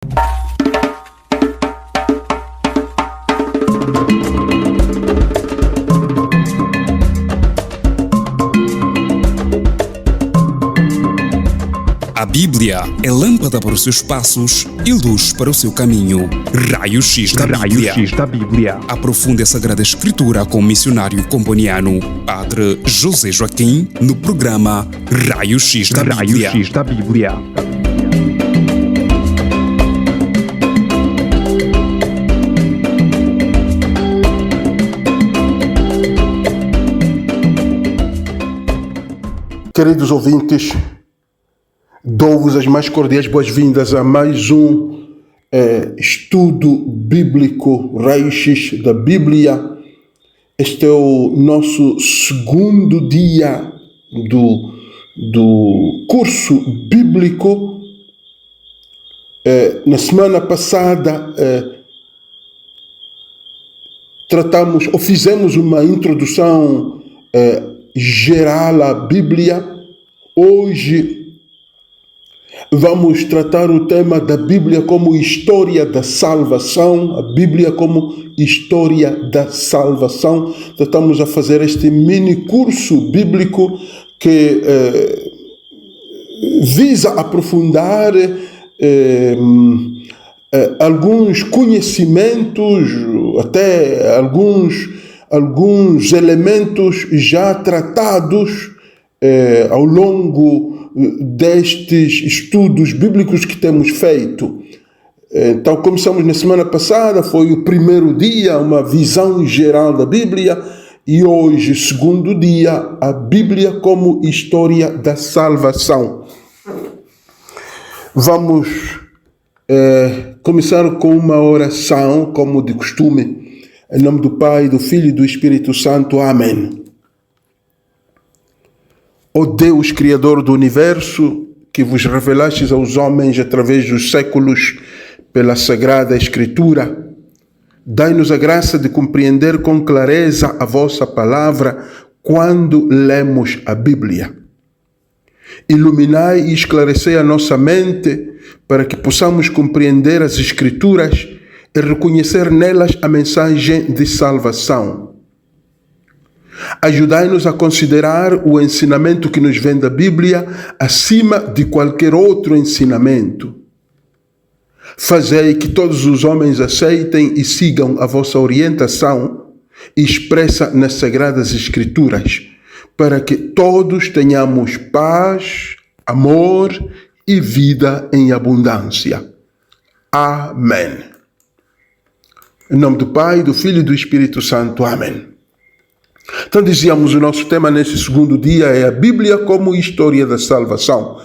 A Bíblia é lâmpada para os seus passos e luz para o seu caminho. Raio X da Bíblia. Aprofunde a Sagrada Escritura com o missionário comboniano, Padre José Joaquim, no programa Raio X da Bíblia. Queridos ouvintes, dou-vos as mais cordiais boas-vindas a mais um estudo bíblico Raio-X da Bíblia. Este é o nosso segundo dia do curso bíblico. Na semana passada fizemos uma introdução geral à Bíblia. Hoje vamos tratar o tema da Bíblia como história da salvação. A Bíblia como história da salvação. Estamos a fazer este mini curso bíblico que visa aprofundar alguns conhecimentos, até alguns elementos já tratados ao longo destes estudos bíblicos que temos feito. Então, começamos na semana passada, foi o primeiro dia, uma visão geral da Bíblia, e hoje, segundo dia, a Bíblia como história da salvação. Vamos começar com uma oração, como de costume, em nome do Pai, do Filho e do Espírito Santo. Amém. Ó Deus, Criador do Universo, que vos revelastes aos homens através dos séculos pela Sagrada Escritura, dai-nos a graça de compreender com clareza a vossa palavra quando lemos a Bíblia. Iluminai e esclarecei a nossa mente para que possamos compreender as Escrituras e reconhecer nelas a mensagem de salvação. Ajudai-nos a considerar o ensinamento que nos vem da Bíblia acima de qualquer outro ensinamento. Fazei que todos os homens aceitem e sigam a vossa orientação expressa nas Sagradas Escrituras, para que todos tenhamos paz, amor e vida em abundância. Amém. Em nome do Pai, do Filho e do Espírito Santo. Amém. Então dizíamos, o nosso tema nesse segundo dia é a Bíblia como história da salvação.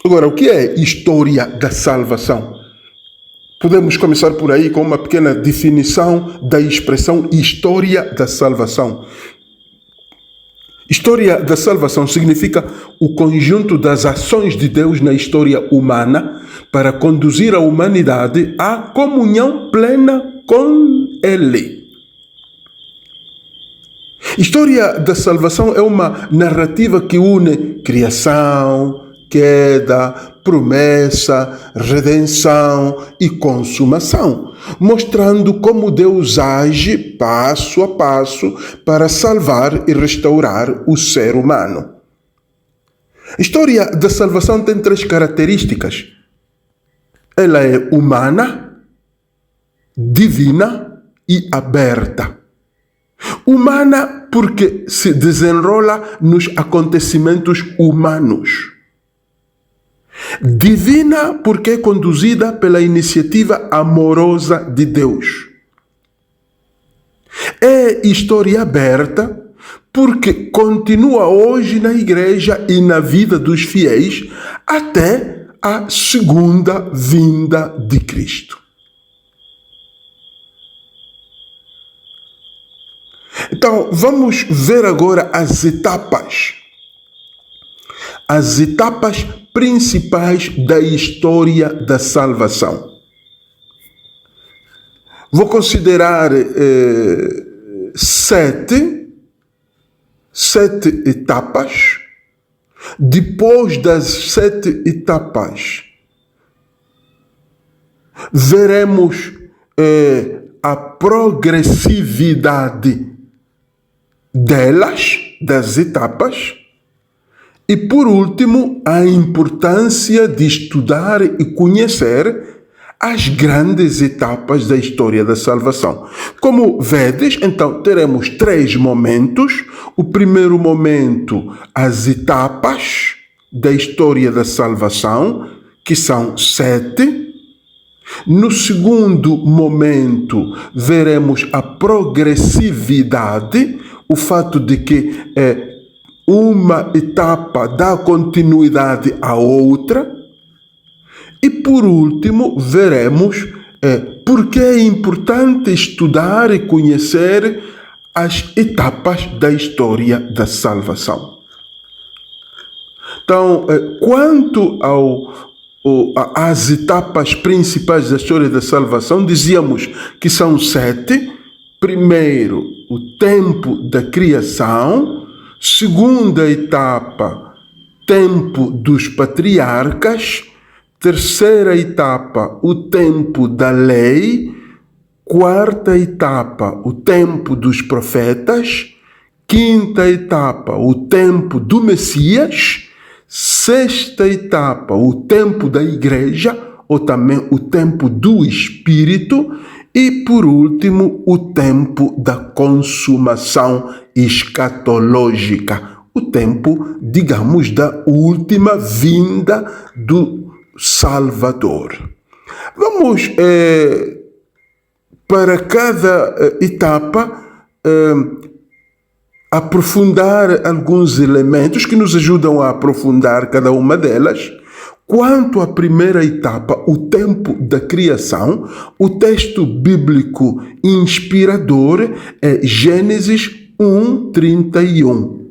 Agora, o que é história da salvação? Podemos começar por aí com uma pequena definição da expressão história da salvação. História da salvação significa o conjunto das ações de Deus na história humana para conduzir a humanidade à comunhão plena com Ele. História da salvação é uma narrativa que une criação, queda, promessa, redenção e consumação, mostrando como Deus age passo a passo para salvar e restaurar o ser humano. A história da salvação tem 3 características. Ela é humana, divina e aberta. Humana porque se desenrola nos acontecimentos humanos. Divina porque é conduzida pela iniciativa amorosa de Deus. É história aberta porque continua hoje na igreja e na vida dos fiéis até a segunda vinda de Cristo. Então, vamos ver agora as etapas principais da história da salvação. Vou considerar 7 etapas. Depois das 7 etapas, veremos a progressividade das etapas, e por último, a importância de estudar e conhecer as grandes etapas da história da salvação. Como vedes, então, teremos 3 momentos. O primeiro momento, as etapas da história da salvação, que são 7. No segundo momento, veremos a progressividade, o fato de que uma etapa dá continuidade à outra. E por último, veremos por que é importante estudar e conhecer as etapas da história da salvação. Então, quanto às etapas principais da história da salvação, dizíamos que são 7. Primeiro, o tempo da criação. Segunda etapa, tempo dos patriarcas. Terceira etapa, o tempo da lei. Quarta etapa, o tempo dos profetas. Quinta etapa, o tempo do Messias. Sexta etapa, o tempo da igreja, ou também o tempo do Espírito. E, por último, o tempo da consumação escatológica. O tempo, digamos, da última vinda do Salvador. Vamos para cada etapa aprofundar alguns elementos que nos ajudam a aprofundar cada uma delas. Quanto à primeira etapa, o tempo da criação, o texto bíblico inspirador é Gênesis 1:31.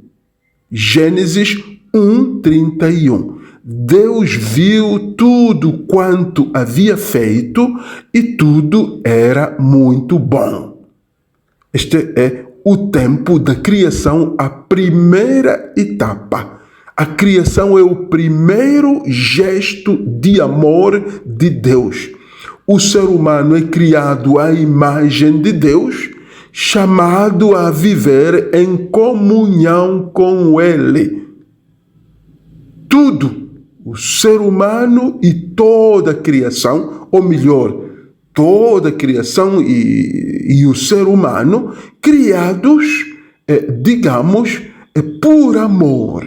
Gênesis 1:31. Deus viu tudo quanto havia feito e tudo era muito bom. Este é o tempo da criação, a primeira etapa. A criação é o primeiro gesto de amor de Deus. O ser humano é criado à imagem de Deus, chamado a viver em comunhão com Ele. Tudo, o ser humano e toda a criação, ou melhor, toda a criação e o ser humano, criados, digamos, por amor.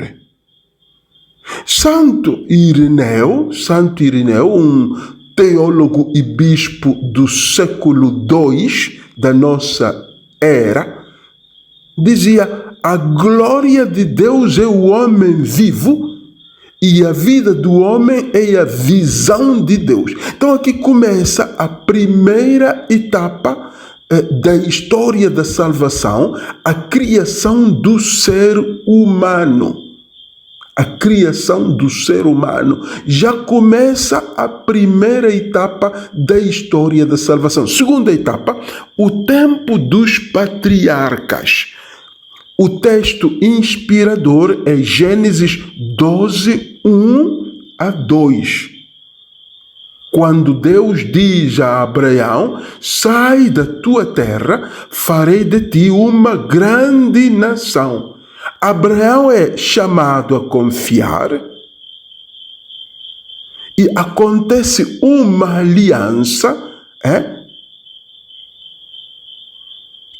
Santo Irineu, um teólogo e bispo do século II da nossa era, dizia: a glória de Deus é o homem vivo e a vida do homem é a visão de Deus. Então aqui começa a primeira etapa da história da salvação, a criação do ser humano. A criação do ser humano. Já começa a primeira etapa da história da salvação. Segunda etapa, o tempo dos patriarcas. O texto inspirador é Gênesis 12:1-2. Quando Deus diz a Abraão: sai da tua terra, farei de ti uma grande nação. Abraão é chamado a confiar e acontece uma aliança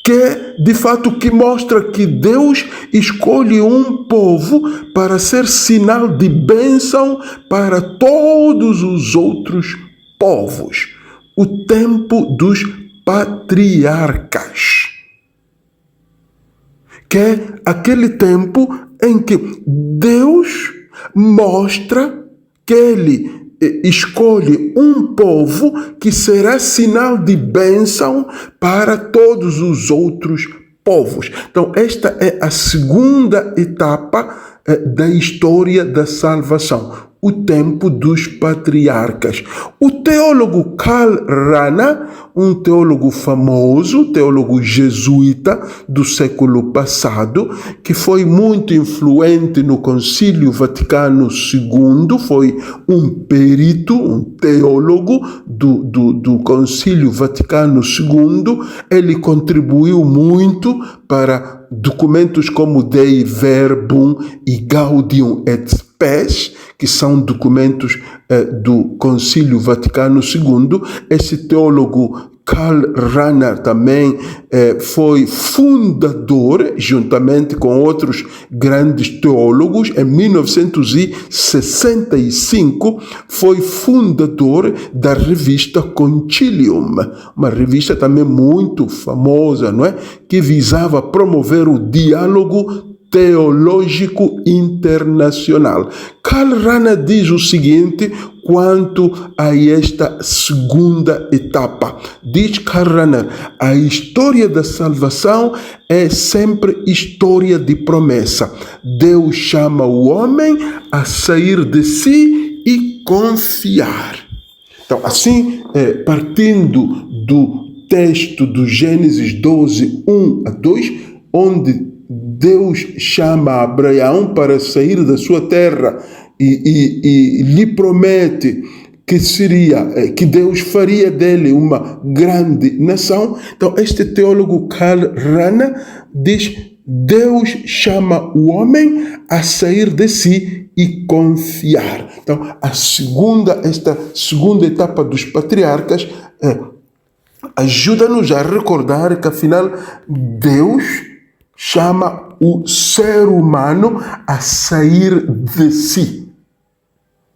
que de fato que mostra que Deus escolhe um povo para ser sinal de bênção para todos os outros povos. O tempo dos patriarcas, que é aquele tempo em que Deus mostra que Ele escolhe um povo que será sinal de bênção para todos os outros povos. Então, esta é a segunda etapa da história da salvação. o tempo dos patriarcas. O teólogo Karl Rahner, um teólogo famoso, teólogo jesuíta do século passado, que foi muito influente no Concílio Vaticano II, foi um perito, um teólogo do Concílio Vaticano II. Ele contribuiu muito para documentos como Dei Verbum e Gaudium et Spes, que são documentos do Concílio Vaticano II. Esse teólogo Karl Rahner também foi fundador, juntamente com outros grandes teólogos, em 1965, foi fundador da revista Concilium, uma revista também muito famosa, não é? Que visava promover o diálogo teológico internacional. Karl Rahner diz o seguinte quanto a esta segunda etapa. Diz Karl Rahner: a história da salvação é sempre história de promessa. Deus chama o homem a sair de si e confiar. Então, assim, partindo do texto do Gênesis 12, 1 a 2, onde Deus chama Abraão para sair da sua terra e lhe promete que Deus faria dele uma grande nação. Então, este teólogo Karl Rahner diz: Deus chama o homem a sair de si e confiar. Então, esta segunda etapa dos patriarcas ajuda-nos a recordar que, afinal, Deus chama o ser humano a sair de si.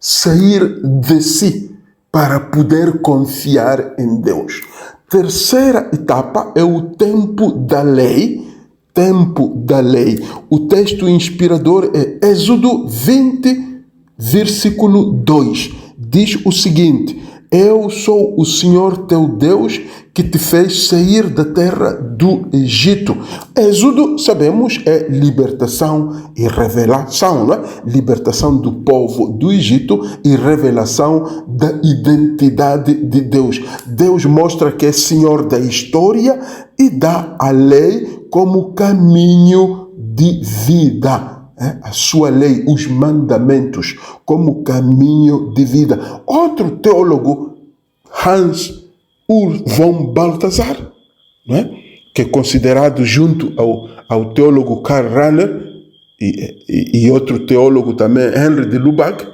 Sair de si para poder confiar em Deus. Terceira etapa é o tempo da lei. Tempo da lei. O texto inspirador é Êxodo 20, versículo 2. Diz o seguinte: eu sou o Senhor teu Deus que te fez sair da terra do Egito. Êxodo, sabemos, é libertação e revelação, não é? Libertação do povo do Egito e revelação da identidade de Deus. Deus mostra que é Senhor da história e dá a lei como caminho de vida. A sua lei, os mandamentos, como caminho de vida. Outro teólogo, Hans Urs von Balthasar, não é? Que é considerado, junto ao teólogo Karl Rahner e outro teólogo também, Henry de Lubac,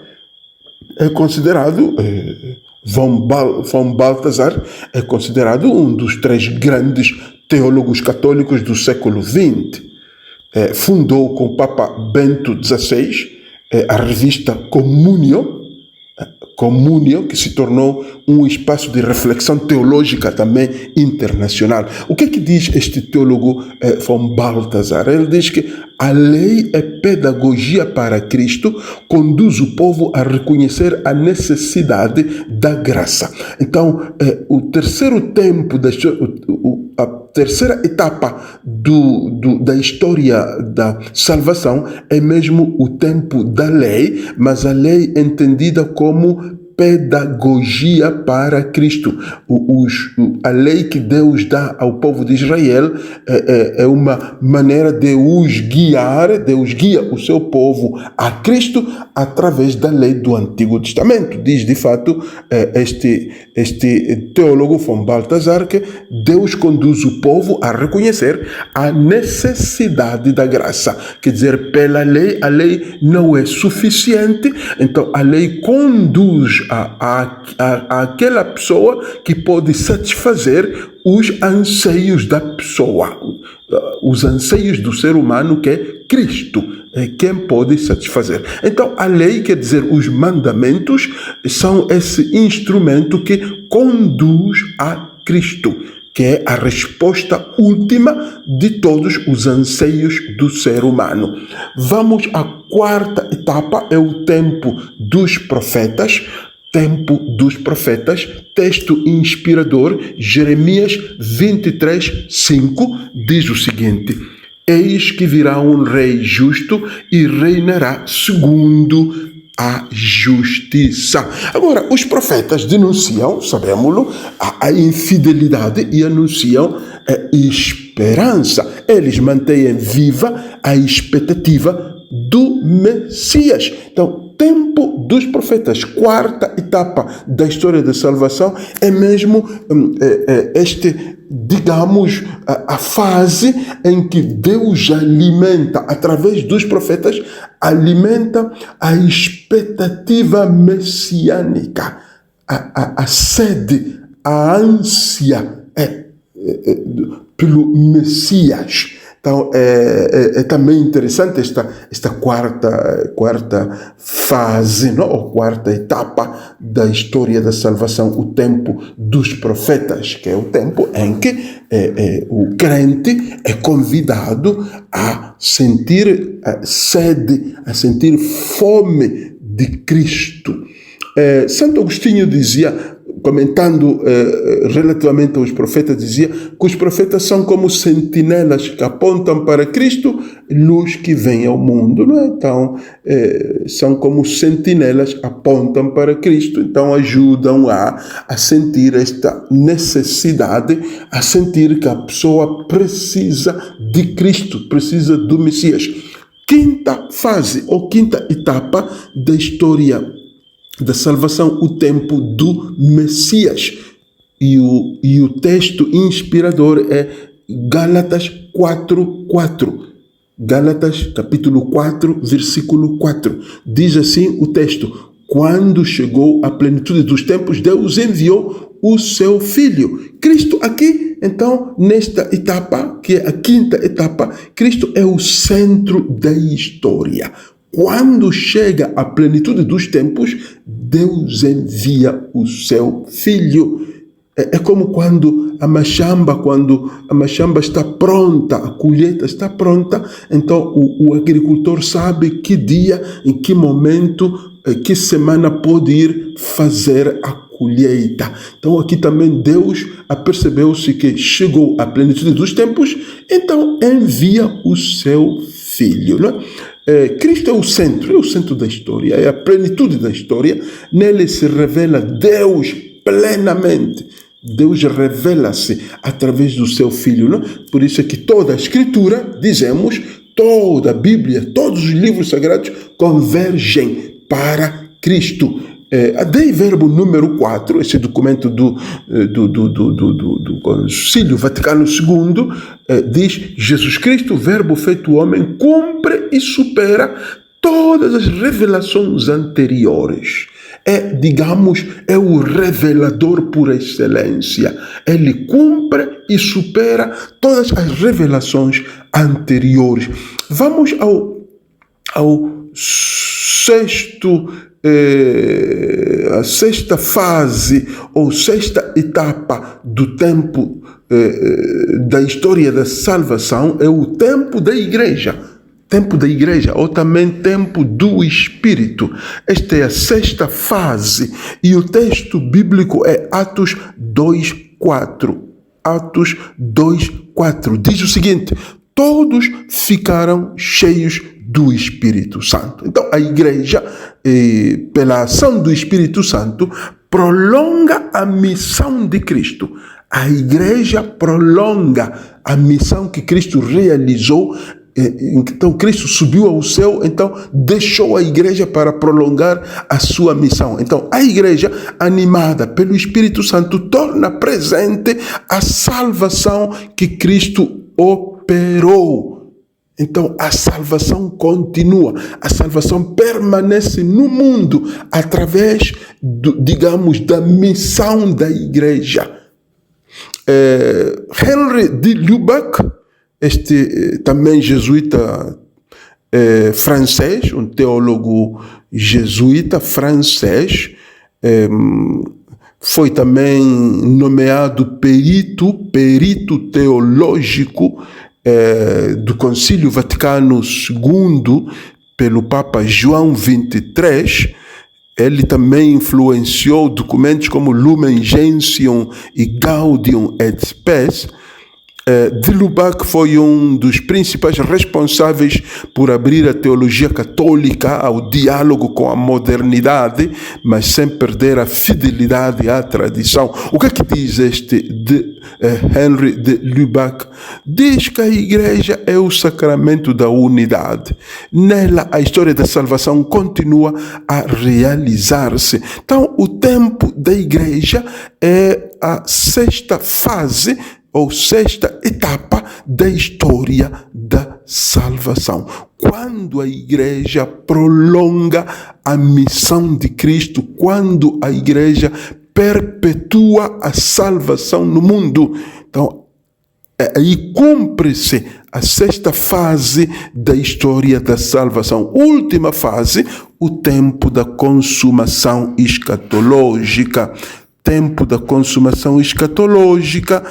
é considerado, von Balthasar, é considerado um dos 3 grandes teólogos católicos do século XX. Fundou com o Papa Bento XVI a revista Communio, que se tornou um espaço de reflexão teológica também internacional. O que diz este teólogo von Balthasar? Ele diz que a lei é pedagogia para Cristo, conduz o povo a reconhecer a necessidade da graça. Então, o terceiro tempo, a terceira etapa da história da salvação é mesmo o tempo da lei, mas a lei entendida como pedagogia para Cristo. A lei que Deus dá ao povo de Israel é uma maneira de os guiar. Deus guia o seu povo a Cristo através da lei do Antigo Testamento. Diz, de fato, este teólogo von Balthasar que Deus conduz o povo a reconhecer a necessidade da graça. Quer dizer, pela lei, a lei não é suficiente, então a lei conduz àquela pessoa que pode satisfazer os anseios da pessoa, os anseios do ser humano, que é Cristo, é quem pode satisfazer. Então, a lei, quer dizer, os mandamentos, são esse instrumento que conduz a Cristo, que é a resposta última de todos os anseios do ser humano. Vamos à quarta etapa, é o tempo dos profetas. Tempo dos profetas, texto inspirador, Jeremias 23, 5, diz o seguinte: eis que virá um rei justo e reinará segundo a justiça. Agora, os profetas denunciam, sabemos-lo, a infidelidade e anunciam a esperança. Eles mantêm viva a expectativa do Messias. Então, tempo dos profetas, quarta etapa da história da salvação, é mesmo digamos, a fase em que Deus alimenta, através dos profetas, alimenta a expectativa messiânica, a sede, a ânsia pelo Messias. Então, é também interessante esta quarta fase, não? Ou quarta etapa da história da salvação, o tempo dos profetas, que é o tempo em que o crente é convidado a sentir sede, a sentir fome de Cristo. Santo Agostinho dizia, comentando relativamente aos profetas, dizia que os profetas são como sentinelas que apontam para Cristo, luz que vem ao mundo, não é? Então, são como sentinelas que apontam para Cristo, então ajudam a sentir esta necessidade, a sentir que a pessoa precisa de Cristo, precisa do Messias. Quinta fase, ou quinta etapa da história da salvação, o tempo do Messias. E o texto inspirador é Gálatas 4:4. Gálatas capítulo 4, versículo 4. Diz assim o texto: quando chegou a plenitude dos tempos, Deus enviou o seu Filho. Cristo aqui, então, nesta etapa, que é a quinta etapa, Cristo é o centro da história. Quando chega a plenitude dos tempos, Deus envia o seu Filho. É como quando a machamba está pronta, a colheita está pronta, então o agricultor sabe que dia, em que momento, que semana pode ir fazer a colheita. Então aqui também Deus apercebeu-se que chegou a plenitude dos tempos, então envia o seu Filho, não é? Cristo é o centro da história, é a plenitude da história. Nele se revela Deus plenamente. Deus revela-se através do seu Filho, não? Por isso é que toda a Escritura, dizemos, toda a Bíblia, todos os livros sagrados convergem para Cristo. Dei verbo número 4, esse documento do Concílio Vaticano II, diz: Jesus Cristo, verbo feito homem, cumpre e supera todas as revelações anteriores. É o revelador por excelência. Ele cumpre e supera todas as revelações anteriores. Vamos ao a sexta fase ou sexta etapa do tempo da história da salvação, é o tempo da igreja. Tempo da igreja, ou também tempo do Espírito. Esta é a sexta fase e o texto bíblico é Atos 2:4. Atos 2:4 diz o seguinte: todos ficaram cheios do Espírito Santo. Então a igreja, pela ação do Espírito Santo, prolonga a missão de Cristo. A igreja prolonga a missão que Cristo realizou. Então Cristo subiu ao céu, então deixou a igreja para prolongar a sua missão. Então a igreja, animada pelo Espírito Santo, torna presente a salvação que Cristo operou. Então a salvação continua, a salvação permanece no mundo através, da missão da igreja. Henry de Lubac, este também jesuíta francês, um teólogo jesuíta francês, foi também nomeado perito teológico do Concílio Vaticano II pelo Papa João XXIII. Ele também influenciou documentos como Lumen Gentium e Gaudium et Spes. de Lubac foi um dos principais responsáveis por abrir a teologia católica ao diálogo com a modernidade, mas sem perder a fidelidade à tradição. O que é que diz este de Henry de Lubac? Diz que a igreja é o sacramento da unidade. Nela, a história da salvação continua a realizar-se. Então, o tempo da igreja é a sexta fase ou sexta etapa da história da salvação. Quando a igreja prolonga a missão de Cristo, quando a igreja perpetua a salvação no mundo. Então, aí cumpre-se a sexta fase da história da salvação. Última fase, o tempo da consumação escatológica. Tempo da consumação escatológica,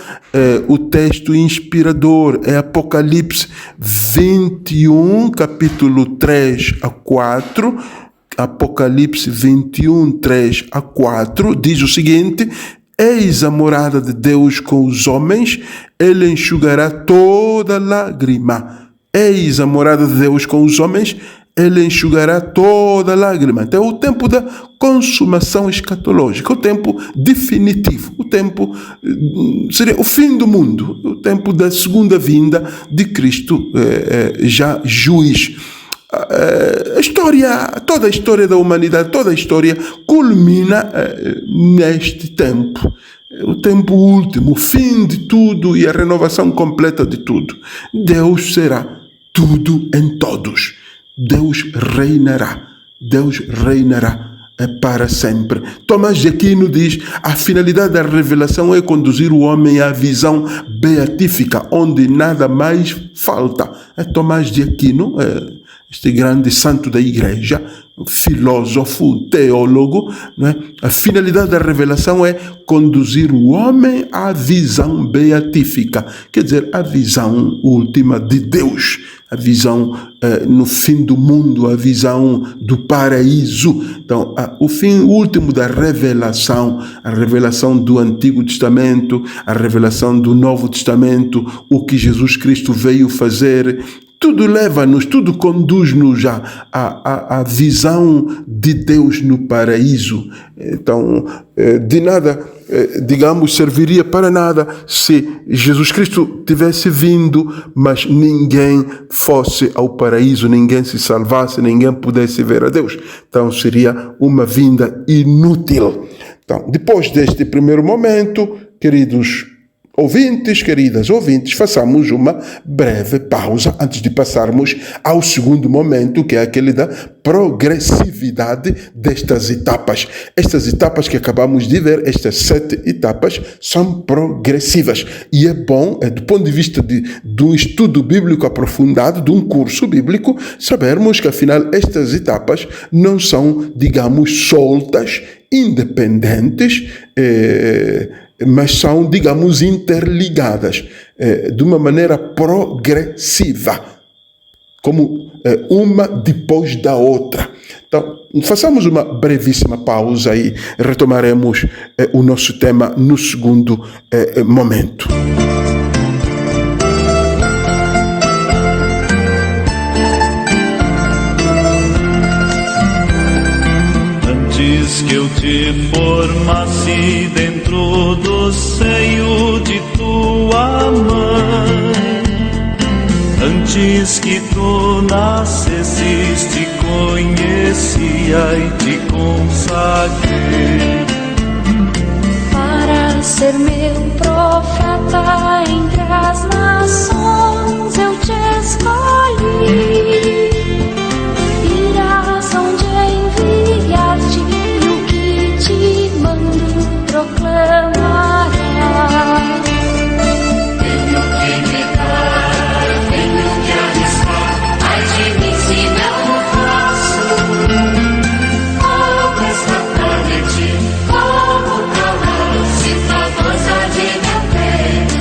o texto inspirador é Apocalipse 21, capítulo 3 a 4. Apocalipse 21, 3 a 4, diz o seguinte: eis a morada de Deus com os homens, ele enxugará toda lágrima. Eis a morada de Deus com os homens, ele enxugará toda lágrima. Então, é o tempo da consumação escatológica, o tempo definitivo, o tempo seria o fim do mundo, o tempo da segunda vinda de Cristo, já juiz. Toda a história da humanidade, toda a história culmina neste tempo. O tempo último, o fim de tudo e a renovação completa de tudo. Deus será tudo em todos. Deus reinará para sempre. Tomás de Aquino diz: a finalidade da revelação é conduzir o homem à visão beatífica, onde nada mais falta. É Tomás de Aquino, este grande santo da igreja, filósofo, teólogo, né? A finalidade da revelação é conduzir o homem à visão beatífica, quer dizer, a visão última de Deus, a visão no fim do mundo, a visão do paraíso. Então, o fim último da revelação, a revelação do Antigo Testamento, a revelação do Novo Testamento, o que Jesus Cristo veio fazer, tudo leva-nos, tudo conduz-nos à visão de Deus no paraíso. Então, de nada, digamos, serviria para nada se Jesus Cristo tivesse vindo, mas ninguém fosse ao paraíso, ninguém se salvasse, ninguém pudesse ver a Deus. Então, seria uma vinda inútil. Então, depois deste primeiro momento, queridos ouvintes, queridas ouvintes, façamos uma breve pausa antes de passarmos ao segundo momento, que é aquele da progressividade destas etapas. Estas etapas que acabamos de ver, estas 7 etapas, são progressivas. E é bom, do ponto de vista de um estudo bíblico aprofundado, de um curso bíblico, sabermos que, afinal, estas etapas não são, digamos, soltas, independentes, mas são, digamos, interligadas de uma maneira progressiva, como uma depois da outra. Então, façamos uma brevíssima pausa e retomaremos o nosso tema no segundo momento. Antes que eu te formasse dentro do seio de tua mãe, antes que tu nascesses, te conhecia e te consagrei para ser meu profeta entre as nações. Eu te escolhi. Irás onde enviar-te, e o que te mando proclamarás. Tenho que me dar, tenho que arriscar, ai de mim se não faço. Como escapar de ti, como calar, se todos há de meu peito.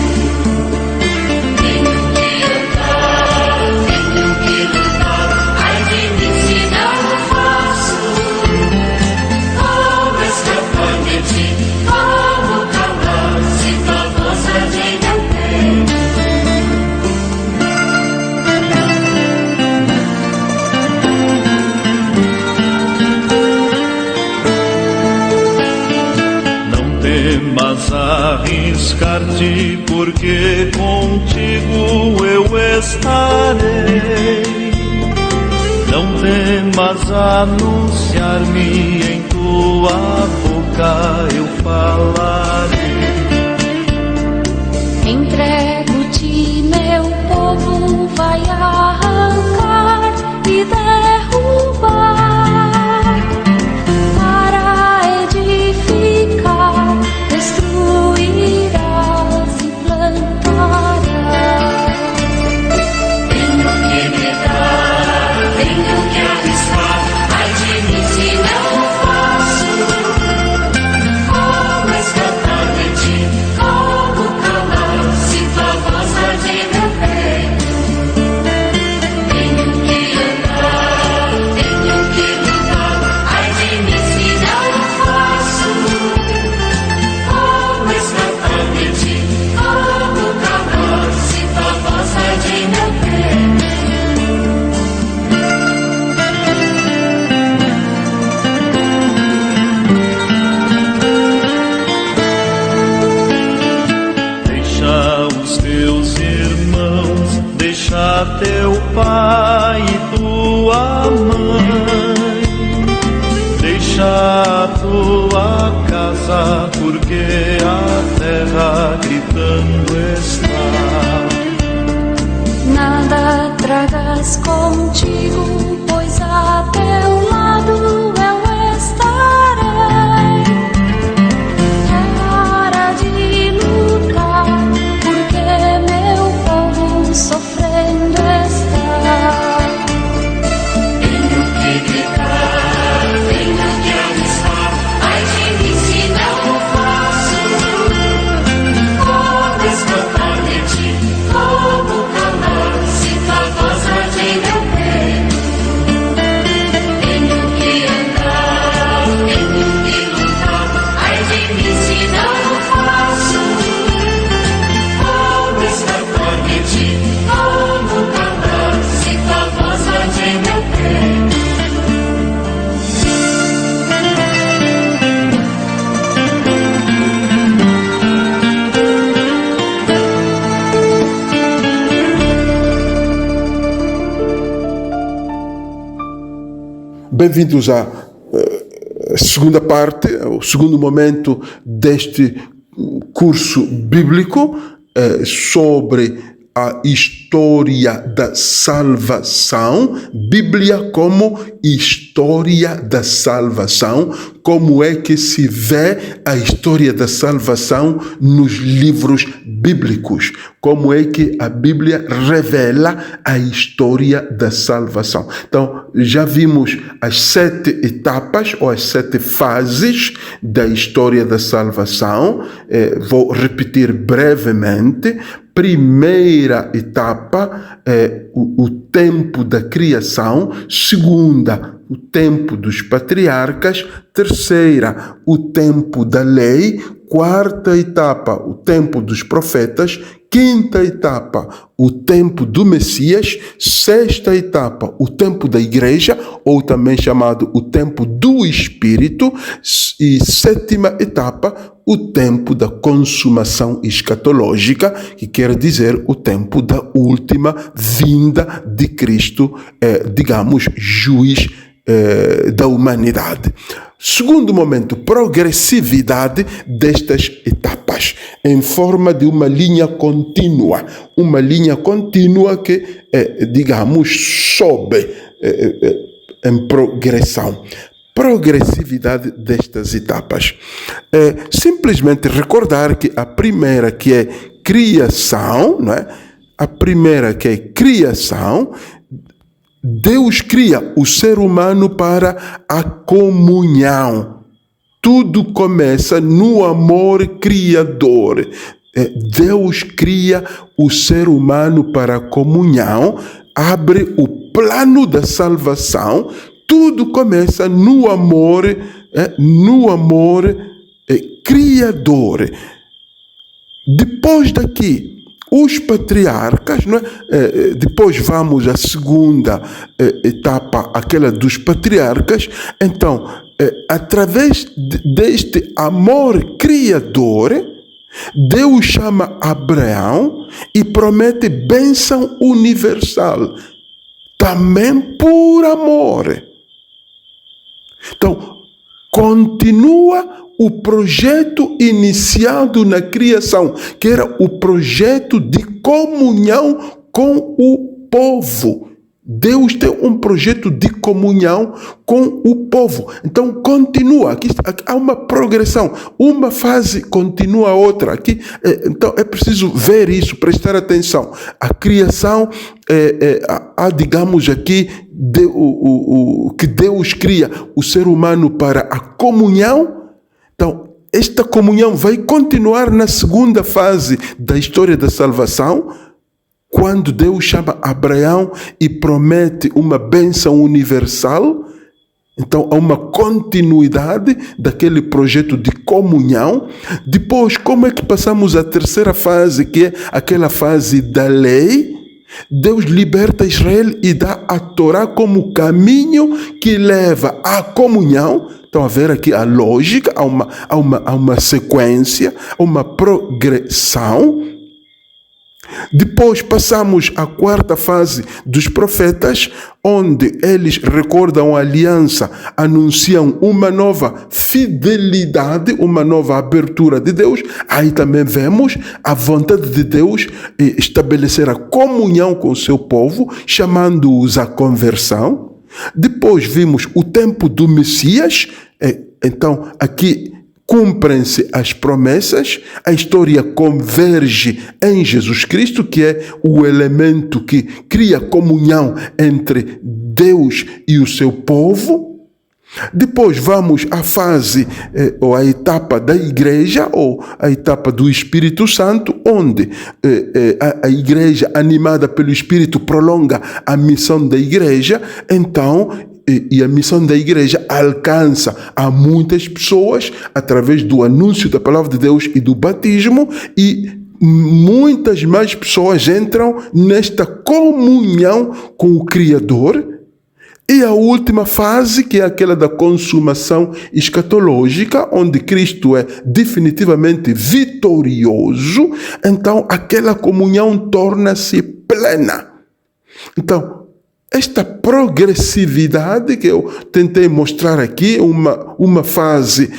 arriscar-te, porque contigo eu estarei. Não temas anunciar-me, em tua boca eu falarei. Entrego-te, meu povo vai arrancar e derrubar, para edificar, destruirás e plantarás. Tenho que me dar, tenho que arriscar, ai de mim se não faço. Como escapar de ti, como calar, se tua voz arde meu peito. Tenho que andar, tenho que lutar, ai de mim se não faço. Como escapar de ti, como calar, se tua voz arde meu peito. Deixa os teus irmãos, deixa teu pai e tua mãe, deixa a tua casa, porque a terra gritando está. Nada tragas contigo, pois a teu lado eu estarei. É hora de lutar, porque meu povo sofrendo está. Tenho que gritar, tenho que arriscar, ai de mim se não faço. Como escapar de ti, como calar, se tua voz arde meu peito. Tenho que andar, tenho que lutar, ai de mim se não faço. Como escapar de ti, como calar, se tua voz arde meu peito. Bem-vindos à segunda parte, o segundo momento deste curso bíblico sobre a história da salvação, Bíblia como história da salvação, como é que se vê a história da salvação nos livros bíblicos, como é que a Bíblia revela a história da salvação. Então, já vimos as 7 etapas ou as 7 fases da história da salvação. Vou repetir brevemente. Primeira etapa é o tempo da criação. Segunda, o tempo dos patriarcas. Terceira, o tempo da lei. Quarta etapa, o tempo dos profetas. Quinta etapa, o tempo do Messias. Sexta etapa, o tempo da igreja, ou também chamado o tempo do Espírito. E sétima etapa, o tempo da consumação escatológica, que quer dizer o tempo da última vinda de Cristo, digamos, juiz da humanidade. Segundo momento, progressividade destas etapas, em forma de uma linha contínua que, digamos, sobe em progressão. Progressividade destas etapas. Simplesmente recordar que a primeira, que é criação, não é? A primeira, que é criação, Deus cria o ser humano para a comunhão. Tudo começa no amor criador. Deus cria o ser humano para a comunhão, abre o plano da salvação. Tudo começa no amor criador. Depois daqui, os patriarcas, não é? Depois vamos à segunda etapa, aquela dos patriarcas. Então, através deste amor criador, Deus chama Abraão e promete bênção universal, também por amor. Então, continua o projeto iniciado na criação, que era o projeto de comunhão com o povo. Deus tem um projeto de comunhão com o povo. Então, continua. Aqui há uma progressão. Uma fase continua a outra. Então, é preciso ver isso, prestar atenção. A criação, há, digamos aqui, que Deus cria o ser humano para a comunhão. Então, esta comunhão vai continuar na segunda fase da história da salvação, quando Deus chama Abraão e promete uma bênção universal. Então, há uma continuidade daquele projeto de comunhão. Depois, como é que passamos à terceira fase, que é aquela fase da lei? Deus liberta Israel e dá a Torá como caminho que leva à comunhão. Então, a ver aqui a lógica, há uma sequência, uma progressão. Depois passamos à quarta fase dos profetas, onde eles recordam a aliança, anunciam uma nova fidelidade, uma nova abertura de Deus. Aí também vemos a vontade de Deus estabelecer a comunhão com o seu povo, chamando-os à conversão. Depois vimos o tempo do Messias. Então, aqui cumprem-se as promessas, a história converge em Jesus Cristo, que é o elemento que cria comunhão entre Deus e o seu povo. Depois vamos à fase, ou à etapa da igreja, ou a etapa do Espírito Santo, onde a igreja, animada pelo Espírito, prolonga a missão da igreja. Então, e a missão da igreja alcança a muitas pessoas através do anúncio da palavra de Deus e do batismo, e muitas mais pessoas entram nesta comunhão com o Criador. E a última fase, que é aquela da consumação escatológica, onde Cristo é definitivamente vitorioso, então aquela comunhão torna-se plena. Então, esta progressividade que eu tentei mostrar aqui, uma fase,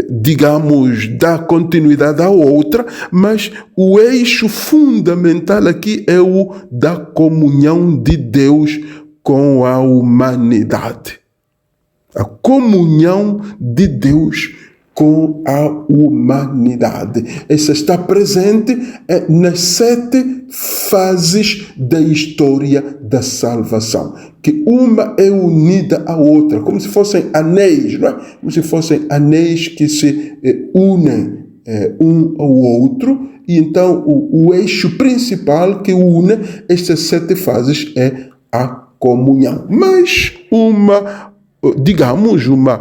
digamos, dá continuidade à outra, mas o eixo fundamental aqui é o da comunhão de Deus com a humanidade. A comunhão de Deus com a humanidade. Essa está presente nas 7 fases da história da salvação, que uma é unida à outra, como se fossem anéis, não é? Como se fossem anéis que se unem um ao outro. E então o eixo principal que une estas 7 fases é a comunhão. Mas digamos, uma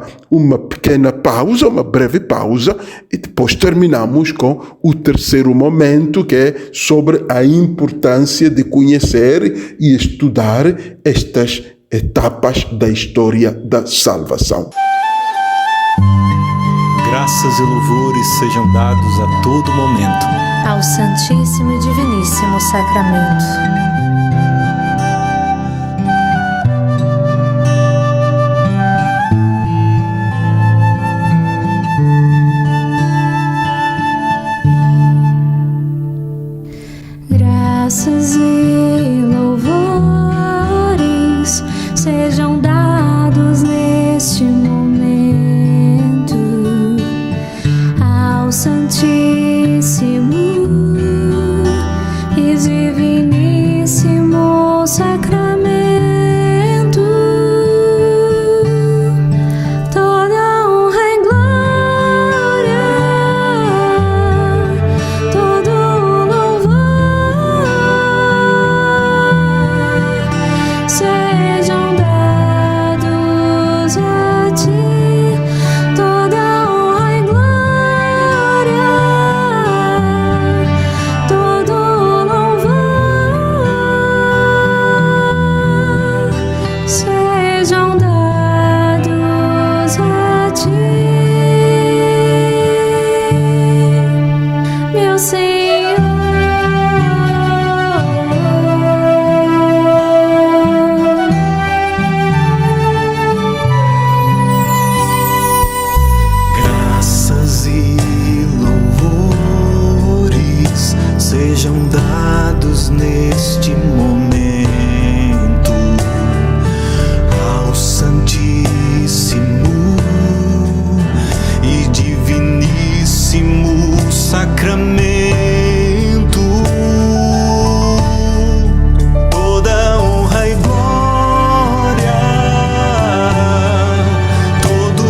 pequena pausa, uma breve pausa, e depois terminamos com o terceiro momento, que é sobre a importância de conhecer e estudar estas etapas da história da salvação. Graças e louvores sejam dados a todo momento ao Santíssimo e Diviníssimo Sacramento. Graças e louvores sejam dados neste momento ao Santíssimo e Diviníssimo Sacramento. Toda honra e glória, todo louvor sejam dados a ti, toda honra e glória, todo louvor Graças e louvores sejam dados neste momento ao Santíssimo e Diviníssimo Sacramento. Toda honra e glória, todo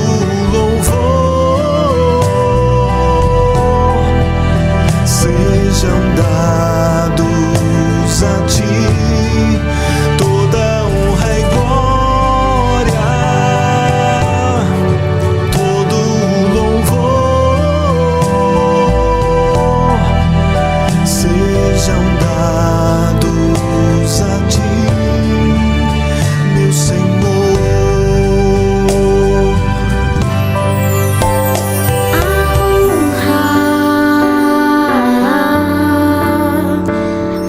louvor sejam dados a ti. Toda honra e glória, todo louvor sejam dados a ti, meu Senhor.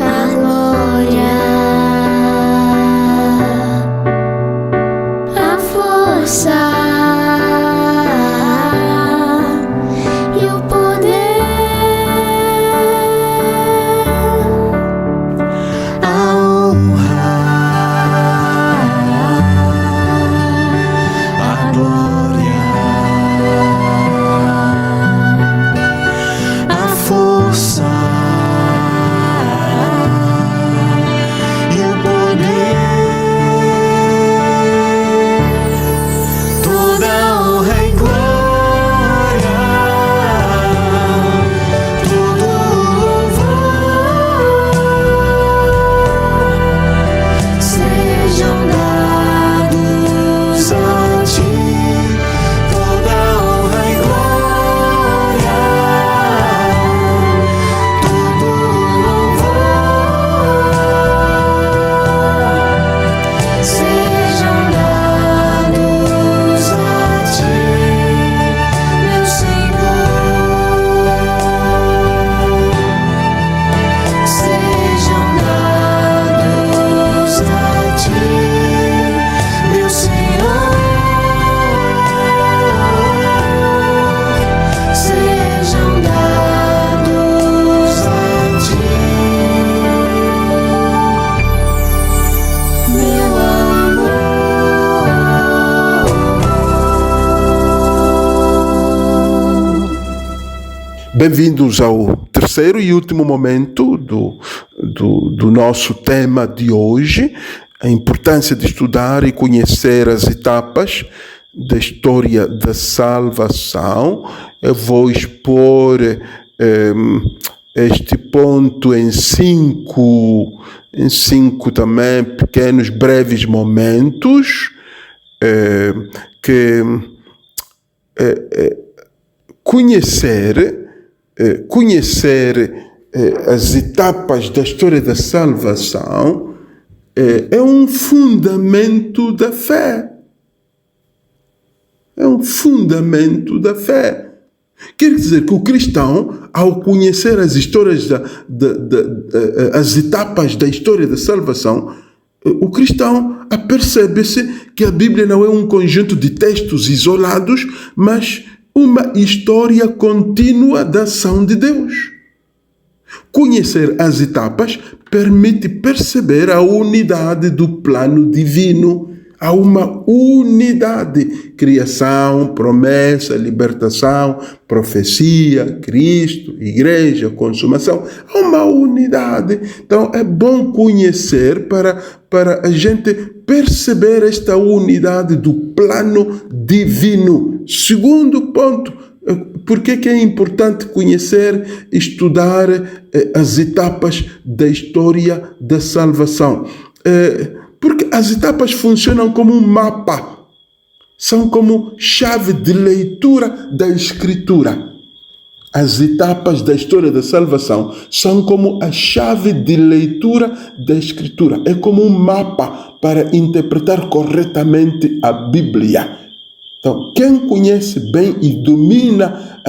A glória, a força e o poder, A honra, a glória, a força e o poder, toda honra e glória, todo louvor sejam dados a ti. Toda honra e glória, todo louvor sejam dados a ti, meu Senhor. Sejam dados a ti, meu Senhor. Sejam dados a ti, meu amor. Bem-vindos ao terceiro e último momento do nosso tema de hoje, a importância de estudar e conhecer as etapas da história da salvação. Eu vou expor este ponto em cinco também pequenos, breves momentos que conhecer as etapas da história da salvação é um fundamento da fé. É um fundamento da fé. Quer dizer que o cristão, ao conhecer as histórias as etapas da história da salvação, o cristão apercebe-se que a Bíblia não é um conjunto de textos isolados, mas uma história contínua da ação de Deus. Conhecer as etapas permite perceber a unidade do plano divino. Há uma unidade: criação, promessa, libertação, profecia, Cristo, igreja, consumação. Há uma unidade. Então é bom conhecer para a gente perceber esta unidade do plano divino. Segundo ponto, por que é importante conhecer, estudar as etapas da história da salvação? Porque as etapas funcionam como um mapa, são como chave de leitura da Escritura. As etapas da história da salvação são como a chave de leitura da Escritura. É como um mapa para interpretar corretamente a Bíblia. Então, quem conhece bem e domina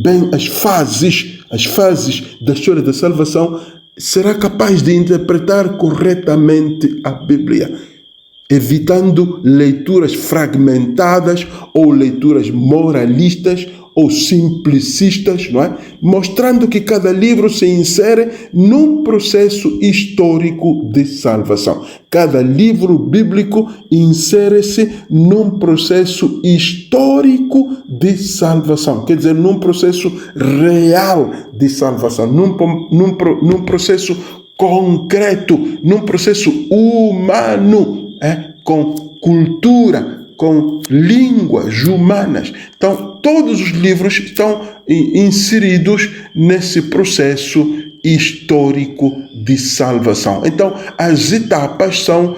bem as fases, as fases da história da salvação, será capaz de interpretar corretamente a Bíblia, evitando leituras fragmentadas ou leituras moralistas ou simplicistas, não é? Mostrando que cada livro se insere num processo histórico de salvação. Cada livro bíblico insere-se num processo histórico de salvação, quer dizer, num processo real de salvação, num processo concreto, num processo humano, com cultura, com línguas humanas. Então, todos os livros estão inseridos nesse processo histórico de salvação. Então, as etapas são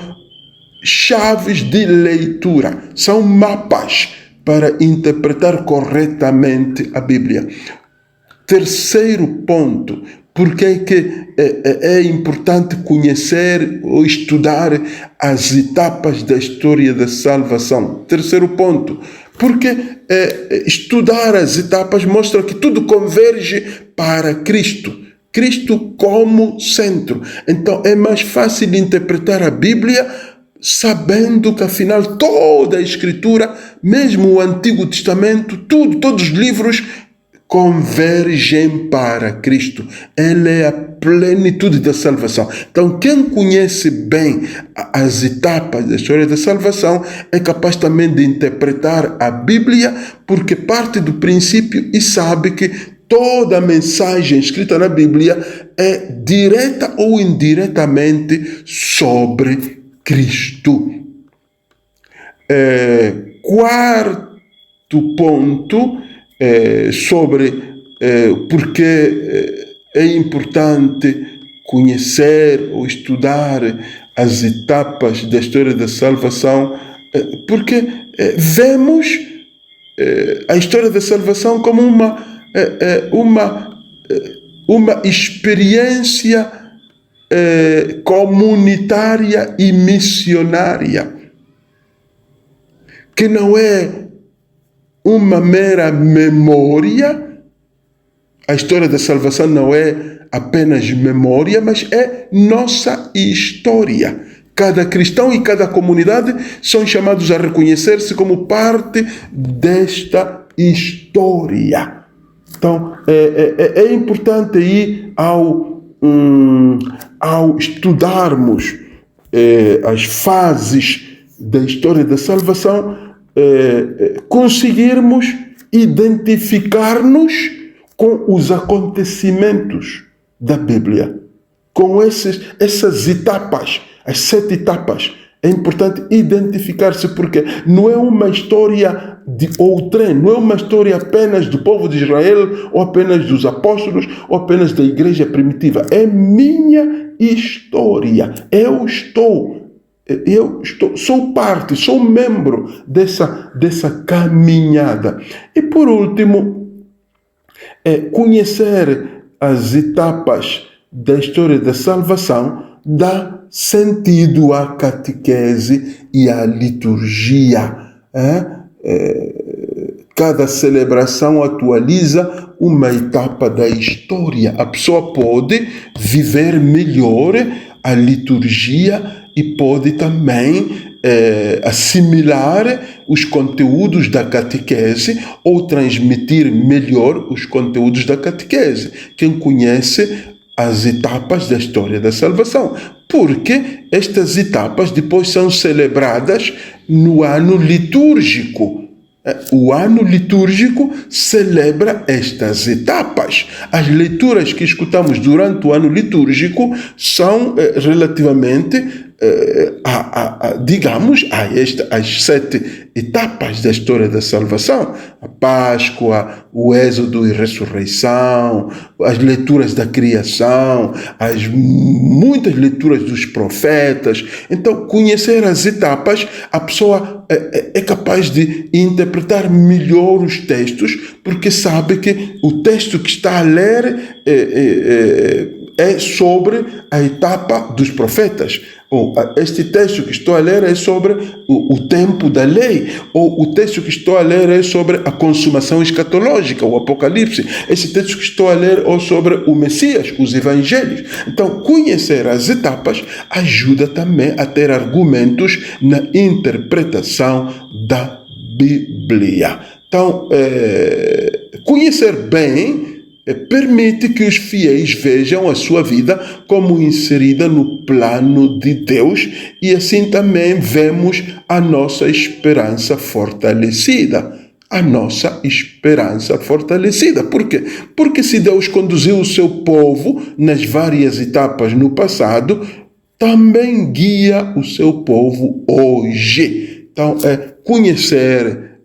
chaves de leitura, são mapas para interpretar corretamente a Bíblia. Terceiro ponto, porque é importante conhecer ou estudar as etapas da história da salvação. Terceiro ponto, porque estudar as etapas mostra que tudo converge para Cristo. Cristo como centro. Então é mais fácil interpretar a Bíblia sabendo que afinal toda a Escritura, mesmo o Antigo Testamento, todos os livros convergem para Cristo. Ele é a plenitude da salvação. Então, quem conhece bem as etapas da história da salvação é capaz também de interpretar a Bíblia, porque parte do princípio e sabe que toda a mensagem escrita na Bíblia é direta ou indiretamente sobre Cristo. Quarto ponto, sobre porque é importante conhecer ou estudar as etapas da história da salvação, porque vemos a história da salvação como uma experiência comunitária e missionária, que não é uma mera memória. A história da salvação não é apenas memória, mas é nossa história. Cada cristão e cada comunidade são chamados a reconhecer-se como parte desta história. Então, é importante ir ao estudarmos as fases da história da salvação, conseguirmos identificar-nos com os acontecimentos da Bíblia, com essas etapas, as 7 etapas. É importante identificar-se, porque não é uma história de outrem, não é uma história apenas do povo de Israel, ou apenas dos apóstolos, ou apenas da igreja primitiva. É minha história. Sou parte, sou membro dessa caminhada. E por último, conhecer as etapas da história da salvação dá sentido à catequese e à liturgia. Cada celebração atualiza uma etapa da história. A pessoa pode viver melhor a liturgia e pode também assimilar os conteúdos da catequese ou transmitir melhor os conteúdos da catequese. Quem conhece as etapas da história da salvação, porque estas etapas depois são celebradas no ano litúrgico. O ano litúrgico celebra estas etapas. As leituras que escutamos durante o ano litúrgico são relativamente, digamos, as 7 etapas da história da salvação. A Páscoa, o Êxodo e Ressurreição, as leituras da criação, as muitas leituras dos profetas. Então, conhecer as etapas, a pessoa é capaz de interpretar melhor os textos, porque sabe que o texto que está a ler é sobre a etapa dos profetas. Ou este texto que estou a ler é sobre o tempo da lei, ou o texto que estou a ler é sobre a consumação escatológica, o Apocalipse. Este texto que estou a ler é sobre o Messias, os Evangelhos. Então, conhecer as etapas ajuda também a ter argumentos na interpretação da Bíblia. Então, conhecer bem permite que os fiéis vejam a sua vida como inserida no plano de Deus, e assim também vemos a nossa esperança fortalecida. A nossa esperança fortalecida. Por quê? Porque se Deus conduziu o seu povo nas várias etapas no passado, também guia o seu povo hoje. Então, conhecer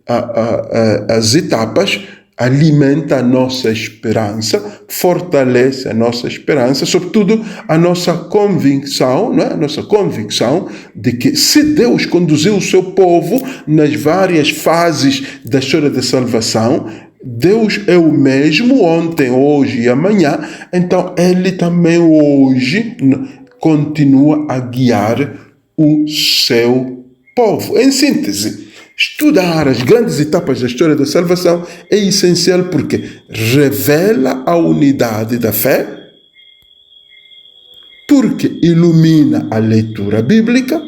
as etapas alimenta a nossa esperança, fortalece a nossa esperança, sobretudo a nossa convicção, não é? A nossa convicção de que se Deus conduziu o seu povo nas várias fases da história da salvação, Deus é o mesmo ontem, hoje e amanhã, então Ele também hoje continua a guiar o seu povo. Em síntese, estudar as grandes etapas da história da salvação é essencial porque revela a unidade da fé, porque ilumina a leitura bíblica,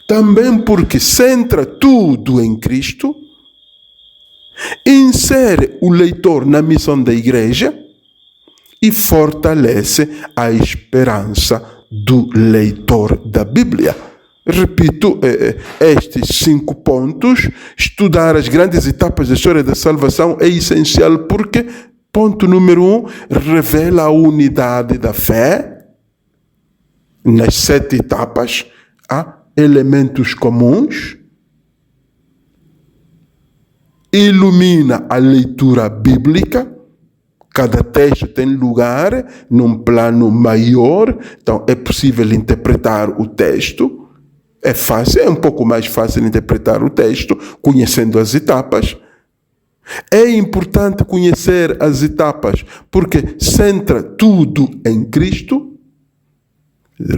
também porque centra tudo em Cristo, insere o leitor na missão da igreja e fortalece a esperança do leitor da Bíblia. Repito estes 5 pontos. Estudar as grandes etapas da história da salvação é essencial porque, ponto número 1, revela a unidade da fé. Nas 7 etapas há elementos comuns. Ilumina a leitura bíblica. Cada texto tem lugar num plano maior, então é possível interpretar o texto. É fácil, é um pouco mais fácil interpretar o texto, conhecendo as etapas. É importante conhecer as etapas, porque centra tudo em Cristo.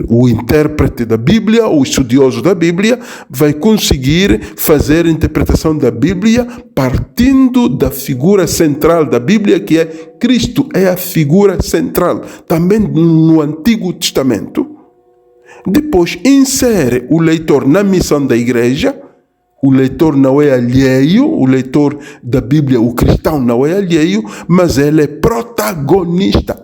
O intérprete da Bíblia, o estudioso da Bíblia, vai conseguir fazer a interpretação da Bíblia partindo da figura central da Bíblia, que é Cristo, é a figura central. Também no Antigo Testamento. Depois, insere o leitor na missão da igreja. O leitor não é alheio, o leitor da Bíblia, o cristão não é alheio, mas ele é protagonista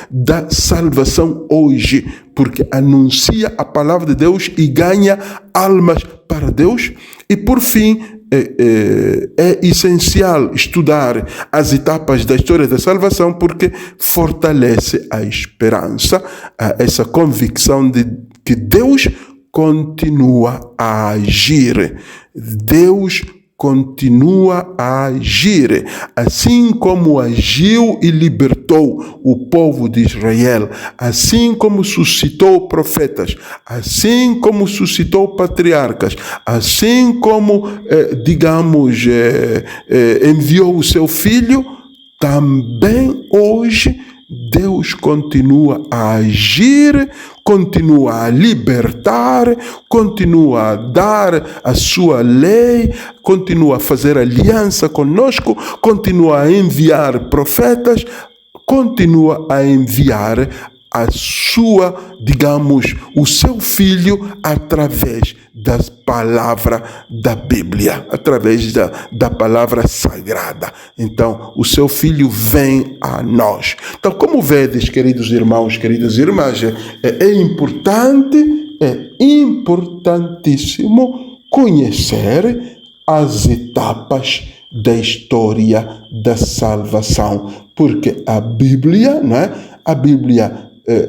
da salvação hoje, porque anuncia a palavra de Deus e ganha almas para Deus. E por fim, é essencial estudar as etapas da história da salvação porque fortalece a esperança, essa convicção de que Deus continua a agir. Deus continua a agir, assim como agiu e libertou o povo de Israel, assim como suscitou profetas, assim como suscitou patriarcas, assim como, enviou o seu filho, também hoje Deus continua a agir, continua a libertar, continua a dar a sua lei, continua a fazer aliança conosco, continua a enviar profetas, continua a enviar a sua, o seu filho através da palavra da Bíblia, através da palavra sagrada. Então, o seu filho vem a nós. Então, como vedes, queridos irmãos, queridas irmãs, é importantíssimo conhecer as etapas da história da salvação, porque a Bíblia, não é? A Bíblia a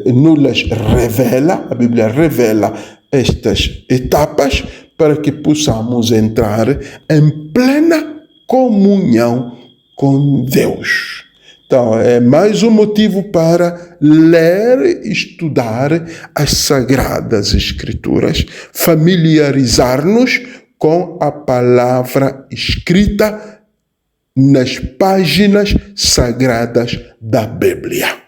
Bíblia revela estas etapas para que possamos entrar em plena comunhão com Deus. Então, é mais um motivo para ler e estudar as Sagradas Escrituras, familiarizar-nos com a palavra escrita nas páginas sagradas da Bíblia.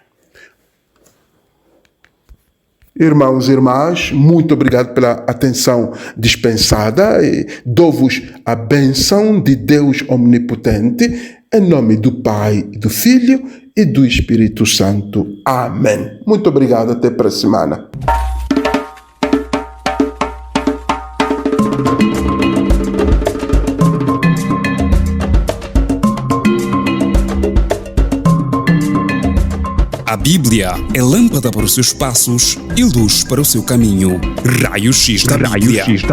Irmãos e irmãs, muito obrigado pela atenção dispensada e dou-vos a bênção de Deus Omnipotente, em nome do Pai, do Filho e do Espírito Santo. Amém. Muito obrigado, até para a semana. A Bíblia é lâmpada para os seus passos e luz para o seu caminho. Raio X da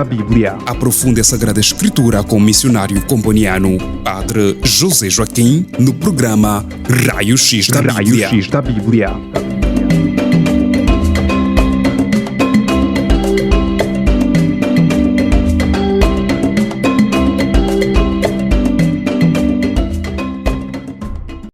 Bíblia. Aprofunde a Sagrada Escritura com o missionário comboniano Padre José Joaquim no programa Raio X da Bíblia.